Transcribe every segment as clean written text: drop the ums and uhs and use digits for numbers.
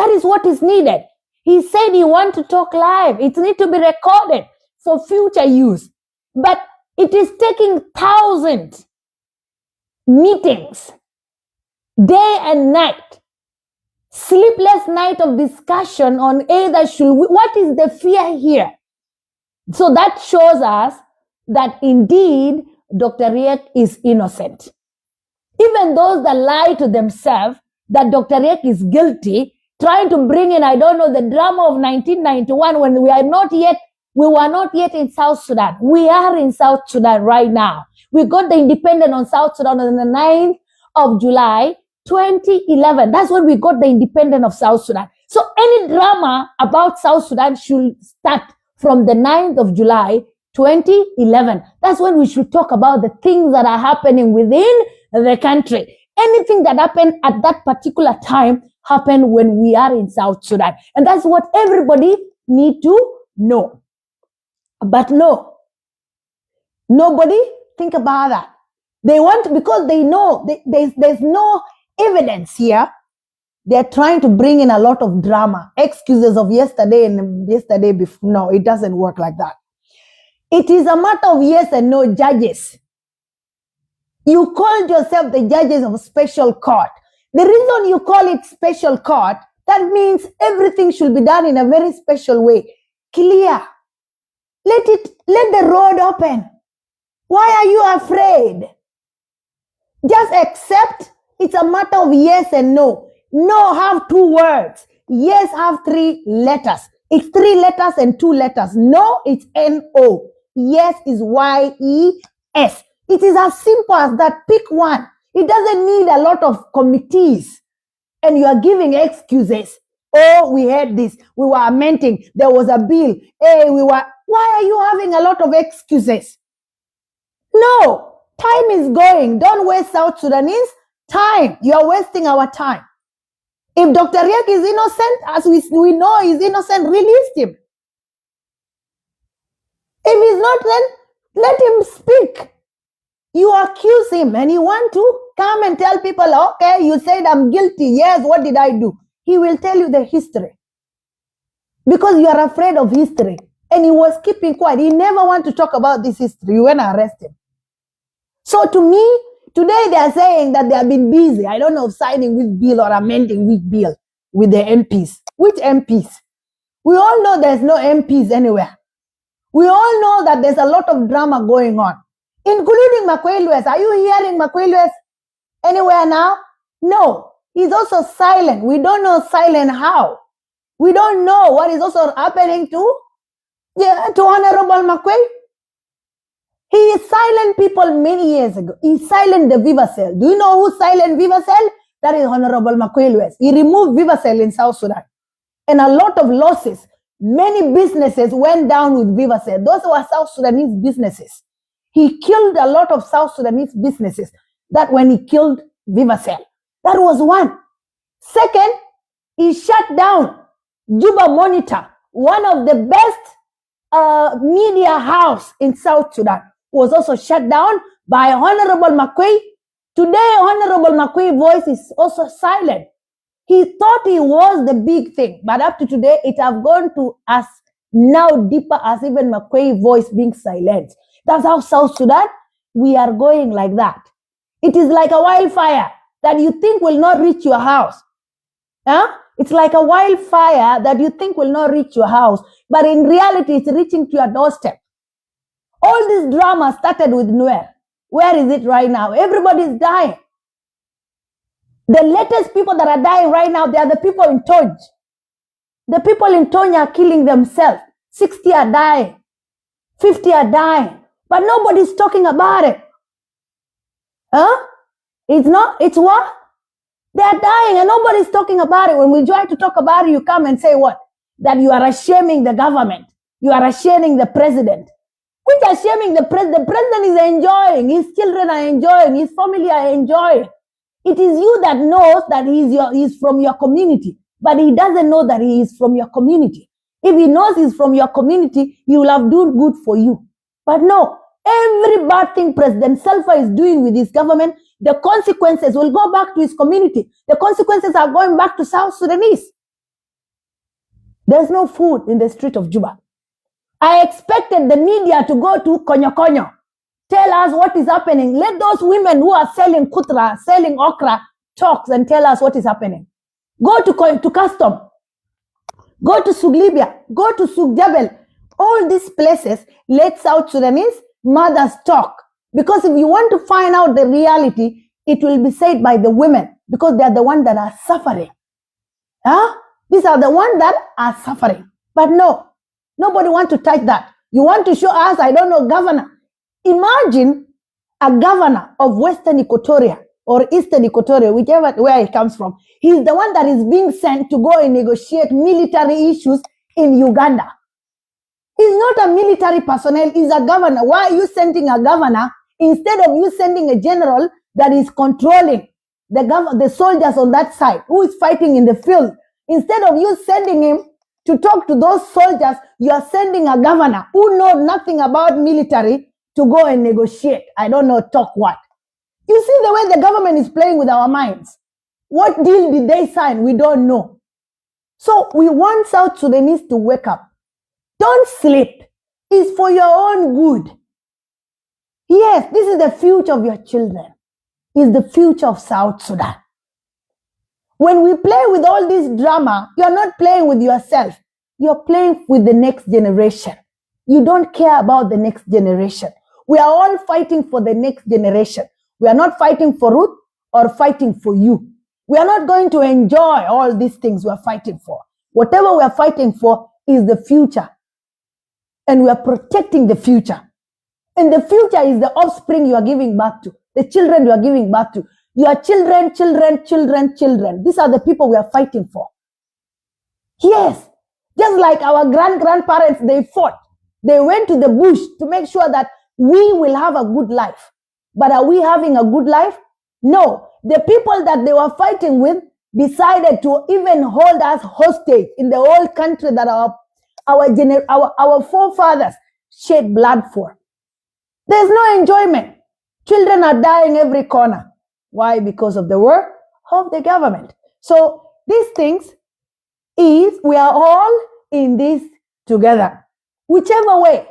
That is what is needed. He said he wants to talk live. It needs to be recorded for future use. But it is taking thousands meetings, day and night, sleepless night of discussion on either what is the fear here? So that shows us that indeed Dr. Riek is innocent. Even those that lie to themselves that Dr. Riek is guilty, trying to bring in, I don't know, the drama of 1991 when we were not yet in South Sudan. We are in South Sudan right now. We got the independence on South Sudan on the 9th of July, 2011. That's when we got the independence of South Sudan. So any drama about South Sudan should start from the 9th of July, 2011. That's when we should talk about the things that are happening within the country. Anything that happened at that particular time happened when we are in South Sudan. And that's what everybody need to know. But no, nobody think about that. They want, because they know there's no evidence here. They're trying to bring in a lot of drama, excuses of yesterday and yesterday before. No, it doesn't work like that. It is a matter of yes and no judges. You called yourself the judges of a special court. The reason you call it special court, that means everything should be done in a very special way. Clear. Let the road open. Why are you afraid? Just accept it's a matter of yes and no. No have two words. Yes have three letters. It's three letters and two letters. No, it's N-O. Yes is Y-E-S. It is as simple as that. Pick one. It doesn't need a lot of committees. And you are giving excuses. Oh, we had this. We were amending. There was a bill. Hey, why are you having a lot of excuses? No. Time is going. Don't waste South Sudanese time. You are wasting our time. If Dr. Riek is innocent, as we know he's innocent, release him. If he's not, then let him speak. You accuse him and you want to come and tell people, okay, you said I'm guilty. Yes, what did I do? He will tell you the history. Because you are afraid of history. And he was keeping quiet. He never want to talk about this history. You went and arrest him. So to me, today they are saying that they have been busy. I don't know, signing with bill or amending with bill with the MPs. Which MPs? We all know there's no MPs anywhere. We all know that there's a lot of drama going on, including Makwelwes. Are you hearing Makwelwes anywhere now? No. He's also silent. We don't know silent how. We don't know what is also happening to Honorable Makwei. He silent people many years ago. He silent the Vivacell. Do you know who silent Vivacell? That is Honorable Makwelwes. He removed Vivacell in South Sudan. And a lot of losses. Many businesses went down with Vivacell. Those were South Sudanese businesses. He killed a lot of South Sudanese businesses. That when he killed Vivacell. That was one. Second, he shut down Juba Monitor, one of the best media house in South Sudan, was also shut down by Honorable Makwei. Today, Honorable Makwei's voice is also silent. He thought he was the big thing, but up to today, it have gone to us now deeper as even Makwei's voice being silent. That's how South Sudan, we are going like that. It is like a wildfire that you think will not reach your house. Huh? It's like a wildfire that you think will not reach your house, but in reality, it's reaching to your doorstep. All this drama started with Nuer. Where is it right now? Everybody's dying. The latest people that are dying right now, they are the people in Toj. The people in Toj are killing themselves. 60 are dying. 50 are dying. But nobody's talking about it. Huh? It's what? They are dying and nobody's talking about it. When we try to talk about it, you come and say what? That you are shaming the government. You are shaming the president. Which are shaming the president? The president is enjoying. His children are enjoying. His family are enjoying. It is you that knows that he's from your community. But he doesn't know that he is from your community. If he knows he's from your community, he will have done good for you. But no, every bad thing President Salva is doing with his government, the consequences will go back to his community. The consequences are going back to South Sudanese. There's no food in the street of Juba. I expected the media to go to Konyo Konyo, tell us what is happening. Let those women who are selling kutra, selling okra, talk and tell us what is happening. Go to custom, go to Suglibia, go to Sugjabel. All these places, let South Sudanese mothers talk. Because if you want to find out the reality, it will be said by the women, because they are the ones that are suffering. Huh? These are the ones that are suffering. But no, nobody wants to touch that. You want to show us, I don't know, governor. Imagine a governor of Western Equatoria or Eastern Equatoria, whichever where he comes from. He's the one that is being sent to go and negotiate military issues in Uganda. He's not a military personnel, he's a governor. Why are you sending a governor instead of you sending a general that is controlling the soldiers on that side, who is fighting in the field? Instead of you sending him to talk to those soldiers, you are sending a governor who knows nothing about military to go and negotiate. I don't know, talk what. You see the way the government is playing with our minds. What deal did they sign? We don't know. So we want South Sudanese to wake up. Don't sleep. It's for your own good. Yes, this is the future of your children. It's the future of South Sudan. When we play with all this drama, you're not playing with yourself. You're playing with the next generation. You don't care about the next generation. We are all fighting for the next generation. We are not fighting for Ruth or fighting for you. We are not going to enjoy all these things we are fighting for. Whatever we are fighting for is the future. And we are protecting the future. And the future is the offspring you are giving birth to, the children you are giving birth to. Your children, children, children, children. These are the people we are fighting for. Yes, just like our grandparents, they fought. They went to the bush to make sure that we will have a good life. But are we having a good life? No. The people that they were fighting with decided to even hold us hostage in the whole country that our forefathers shed blood for. There's no enjoyment. Children are dying every corner. Why? Because of the work of the government. So these things is, we are all in this together. Whichever way.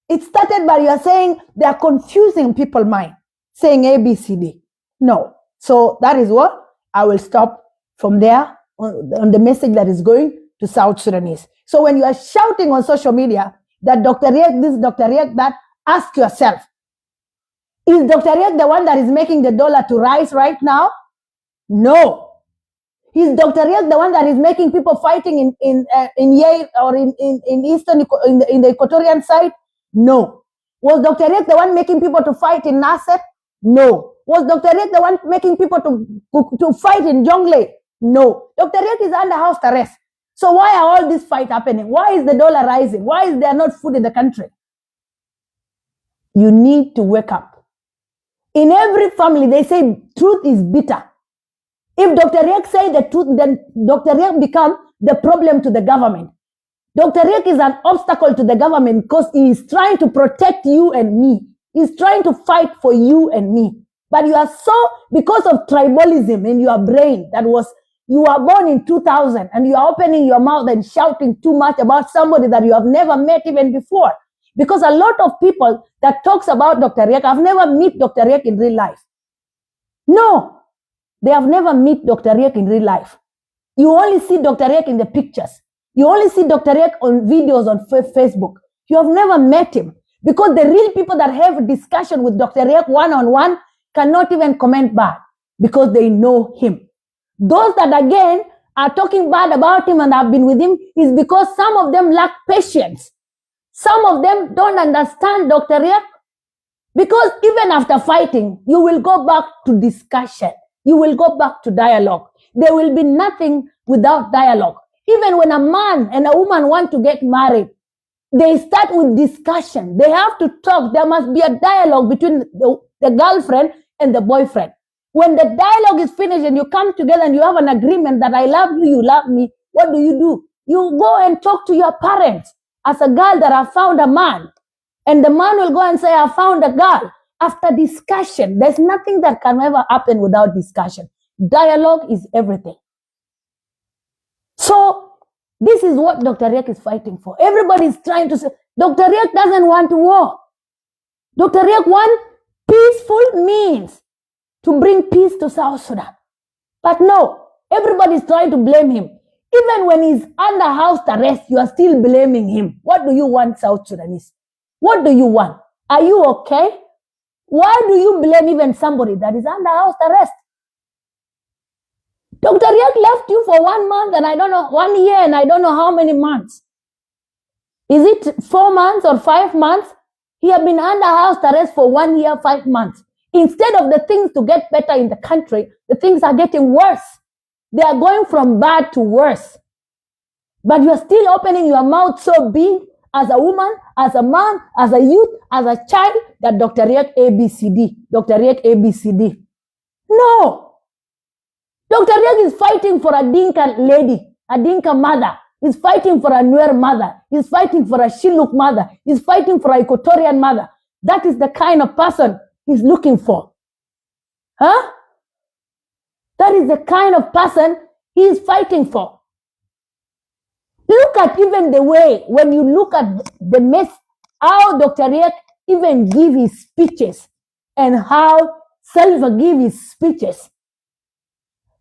It started by you are saying they are confusing people's mind, saying A, B, C, D. No. So that is what I will stop from there on the message that is going to South Sudanese. So when you are shouting on social media that Dr. Riek this, Dr. Riek that, ask yourself, is Dr. Riek the one that is making the dollar to rise right now? No. Is Dr. Riek the one that is making people fighting in Yale or in Eastern, in the Equatorian side? No. Was Dr. Riek the one making people to fight in Nasser? No. Was Dr. Riek the one making people to fight in Jonglei? No. Dr. Riek is under house arrest. So why are all this fight happening? Why is the dollar rising? Why is there not food in the country? You need to wake up. In every family, they say truth is bitter. If Dr. Riek say the truth, then Dr. Riek become the problem to the government. Dr. Riek is an obstacle to the government because he is trying to protect you and me. He's trying to fight for you and me. But you are so, because of tribalism in your brain, that was, you are born in 2000 and you are opening your mouth and shouting too much about somebody that you have never met even before. Because a lot of people that talks about Dr. Riek have never met Dr. Riek in real life. No, they have never met Dr. Riek in real life. You only see Dr. Riek in the pictures. You only see Dr. Riek on videos on Facebook. You have never met him. Because the real people that have a discussion with Dr. Riek one-on-one cannot even comment bad because they know him. Those that again are talking bad about him and have been with him is because some of them lack patience. Some of them don't understand Dr. Riek. Because even after fighting, you will go back to discussion. You will go back to dialogue. There will be nothing without dialogue. Even when a man and a woman want to get married, they start with discussion. They have to talk. There must be a dialogue between the girlfriend and the boyfriend. When the dialogue is finished and you come together and you have an agreement that I love you, you love me, what do? You go and talk to your parents as a girl that have found a man. And the man will go and say, I found a girl. After discussion, there's nothing that can ever happen without discussion. Dialogue is everything. So this This is what Dr. Riek is fighting for. Everybody is trying to say, Dr. Riek doesn't want war. Dr. Riek wants peaceful means to bring peace to South Sudan. But no, everybody is trying to blame him. Even when he's under house arrest, you are still blaming him. What do you want, South Sudanese? What do you want? Are you okay? Why do you blame even somebody that is under house arrest? Dr. Riek left you for 1 month and I don't know, 1 year and I don't know how many months. Is it 4 months or 5 months? He has been under house arrest for 1 year, 5 months. Instead of the things to get better in the country, the things are getting worse. They are going from bad to worse. But you are still opening your mouth so big as a woman, as a man, as a youth, as a child, that Dr. Riek ABCD, Dr. Riek ABCD. No. Dr. Riek is fighting for a Dinka lady, a Dinka mother. He's fighting for a Nuer mother. He's fighting for a Shilluk mother. He's fighting for a Equatorian mother. That is the kind of person he's looking for. Huh? That is the kind of person he is fighting for. Look at even the way, when you look at the mess, how Dr. Riek even give his speeches and how Salva give his speeches.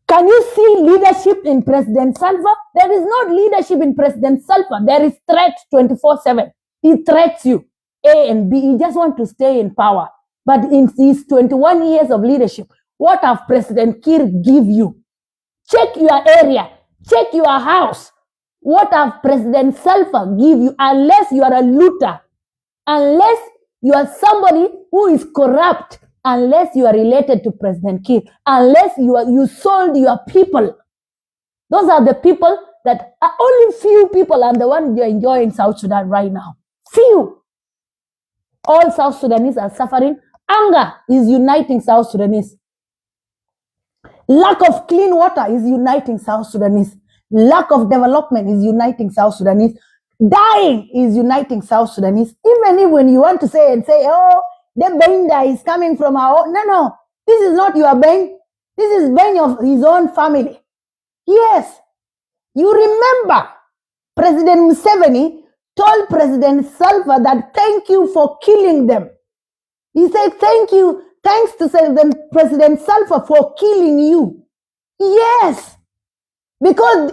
Can you see leadership in President Salva? There is no leadership in President Salva. There is threat 24/7. He threats you, A and B. He just wants to stay in power. But in these 21 years of leadership, what have President Kiir give you? Check your area. Check your house. What have President Salva give you? Unless you are a looter, unless you are somebody who is corrupt, unless you are related to President Kiir, unless you sold your people. Those are the people that are only few people are the ones you're enjoying South Sudan right now. Few. All South Sudanese are suffering. Anger is uniting South Sudanese. Lack of clean water is uniting South Sudanese. Lack of development is uniting South Sudanese. Dying is uniting South Sudanese. Even if when you want to say, oh, the Benda is coming from our own. No. This is not your Ben. This is Ben of his own family. Yes. You remember President Museveni told President Salva that thank you for killing them. He said, thank you, thanks to President Salva for killing you. Yes. Because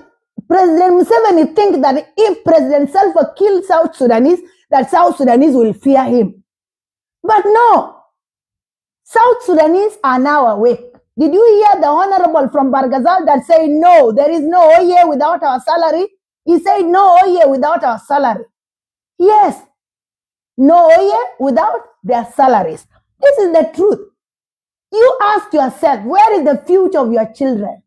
President Museveni thinks that if President Salva kills South Sudanese, that South Sudanese will fear him. But no. South Sudanese are now awake. Did you hear the Honorable from Barghazal that say, no, there is no Oye without our salary? He said, no Oye without our salary. Yes. No Oye without their salaries. This is the truth. You ask yourself, where is the future of your children?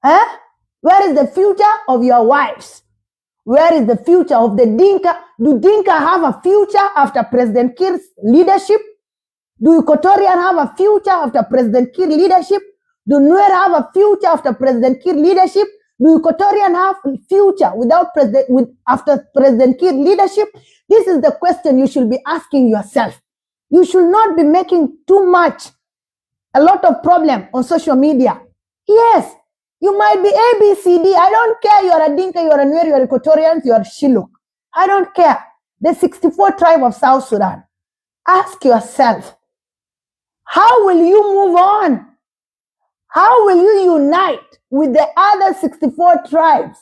Huh? Where is the future of your wives? Where is the future of the Dinka? Do Dinka have a future after President Kiir's leadership? Do Equatorian have a future after President Kiir's leadership? Do Nuer have a future after President Kiir's leadership? Do Equatorian have a future after President Kiir's leadership? This is the question you should be asking yourself. You should not be making a lot of problem on social media. Yes, you might be ABCD. I don't care. You are a Dinka, you are a Nuer, you are Equatorians, you are Shilluk. I don't care. The 64 tribe of South Sudan. Ask yourself, how will you move on? How will you unite with the other 64 tribes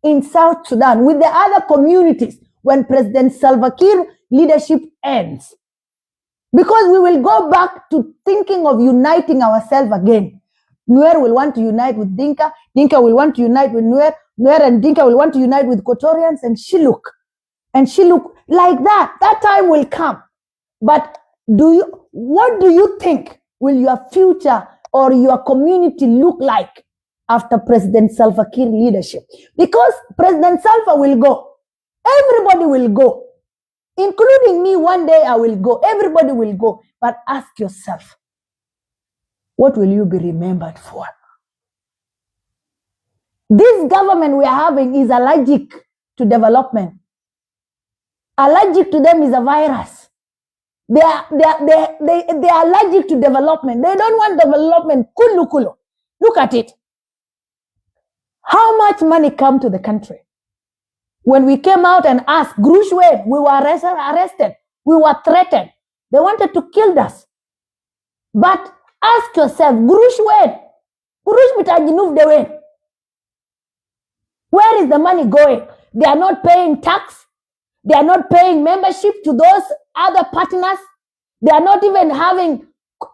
in South Sudan, with the other communities when President Salva Kiir leadership ends? Because we will go back to thinking of uniting ourselves again. Nuer will want to unite with Dinka. Dinka will want to unite with Nuer. Nuer and Dinka will want to unite with Equatorians and Shilluk. And Shilluk, like that. That time will come. But what do you think will your future or your community look like after President Salva Kiir leadership? Because President Salva will go. Everybody will go. Including me, one day I will go. Everybody will go. But ask yourself, what will you be remembered for? This government we are having is allergic to development. Allergic to them is a virus. They are allergic to development. They don't want development. Look at it. How much money come to the country? When we came out and asked, Grushwe, we were arrested. We were threatened. They wanted to kill us. But ask yourself, Grushwe, Grush mitajinuf the way. Where is the money going? They are not paying tax. They are not paying membership to those other partners. They are not even having,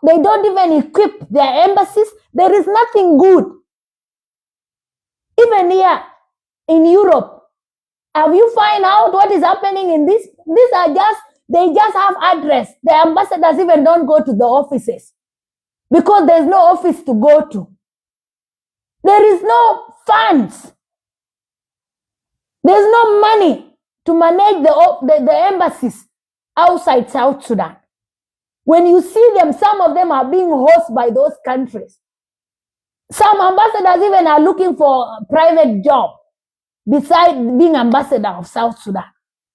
they don't even equip their embassies. There is nothing good. Even here in Europe, have you find out what is happening in this? These are just, they just have address. The ambassadors even don't go to the offices because there's no office to go to. There is no funds. There's no money to manage the embassies outside South Sudan. When you see them, some of them are being hosted by those countries. Some ambassadors even are looking for a private job besides being ambassador of South Sudan.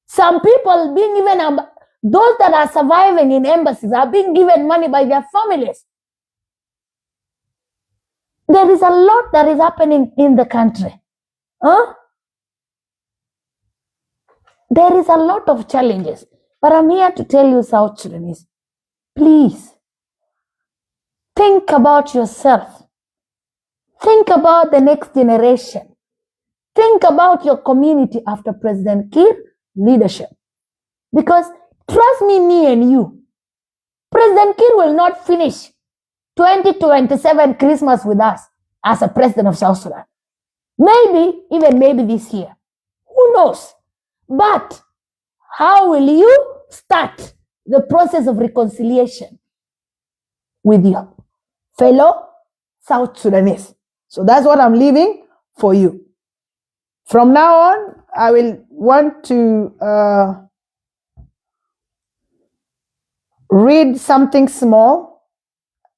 Some people being even, those that are surviving in embassies are being given money by their families. There is a lot that is happening in the country. There is a lot of challenges. But I'm here to tell you, South Sudanese, please, think about yourself. Think about the next generation. Think about your community after President Kiir's leadership. Because trust me and you, President Kiir will not finish 2027 Christmas with us as a president of South Sudan. Maybe this year. Who knows? But how will you start the process of reconciliation with your fellow South Sudanese? So that's what I'm leaving for you. From now on, I will want to read something small.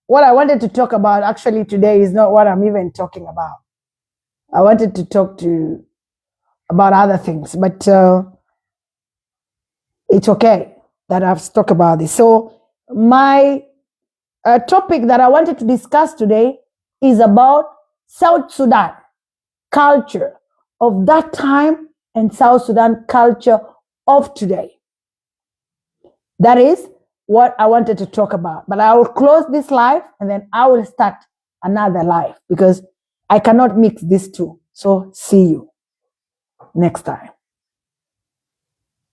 What I wanted to talk about actually today is not what I'm even talking about. I wanted to talk about other things, but it's okay that I've talked about this. So my topic that I wanted to discuss today is about South Sudan culture of that time and South Sudan culture of today. That is what I wanted to talk about. But I will close this live and then I will start another live because I cannot mix these two. So see you next time.